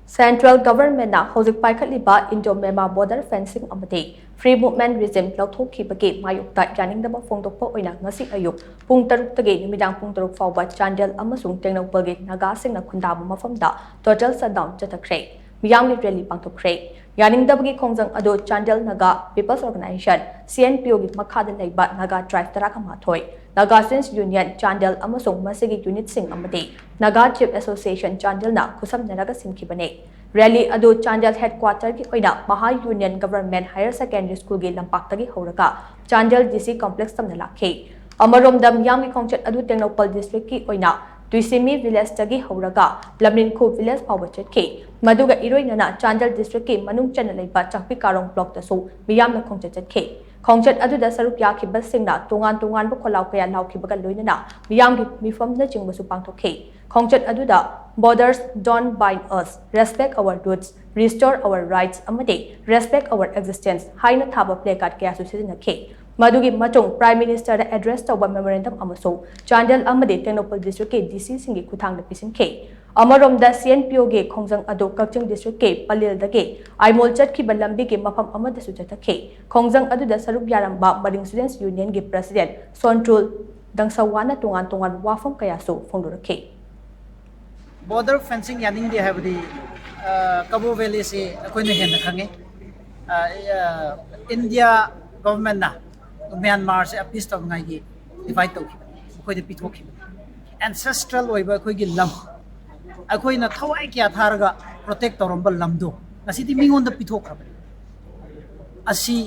Central Government na hojik paikhatliba Indo-Myanmar border fencing amati free movement regime lauthokibagi mayukta yaningdaba phongdokpa oina ngasi ayuk pung 3 tagi numidang pung 3 fawba Chandel amasung Tengnopalgi nagasingna khundabu mafamda total shutdown chatakhre miyamni rally pangthokre yaningdabagi khongjang ado Chandel Naga People's Organization CNPO gi makhada leiba Naga Tribe Tarakama thoi Naga Students Union Chandel amasung masigi unit sing amati Naga Chief Association Chandel na kusam naraga simkhibane Rally ado Chandel headquarter ki oina Maha Union Government Higher Secondary School gi lampaktagi horaga Chandel DC complex tamna lakhe Amarom dam yam ki khongchat adu Tengnopal district ki oina Tuisimi village tagi horaga Lamrin Khu village phawa chetke maduga iroinana Chandel district ki manung chana leiba Changpi Karong block ta so miyamna khongchat chetke khongchat adu da sarup yakhiba singna tongan bu kholaw kaya lawkhibaga loinana miyam gi mifamna chingbasu pangthokhe khongchat adu da borders don't bind us respect our roots restore our rights amade respect our existence haina thaba placard kaya su sizinakhe madugi matung prime minister da address tawba memorandum amaso Chandel amade Tengnopal district ke DC singi kuthang da pisinke amarom da CNPO ge khongjang ado Kakching district ke Palil da ge aimol chat ki balambi ke mafam amada su chatakhe khongjang adu da sarup yaramba Maring Students Union ge president Sontrul Dangsawana tungan wafam kaya so phongdorakhe border fencing yaning de have the Cabo Valley se koine hen khange India government na Myanmar se appease to ngai gi divide to koi de pithok ancestral oiba koi gi lam akoi na thawai kya tharga protect torambal lamdo ngasi di mingon da pithok khab asi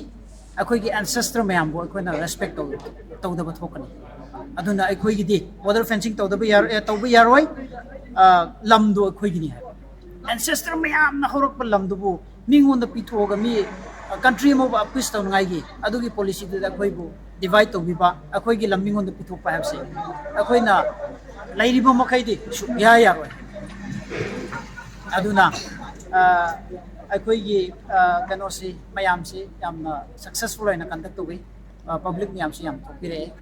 akoi gi ancestor mayam bo koi na respect to da bathokani aduna akoi gi di border fencing to da yaroi lamdo akoi gi ni ancestor mayam na horok pa lamdo bo mingon da pithoga mi country mo ba appease to ngai gi adugi policy da akoi bo divide to biba akoi gi lamingon da pithok pa habse akoi na lairibo makai di ya roi aduna akoi gi kano si mayam si yam successful na conduct to bi public mayam si yam thopire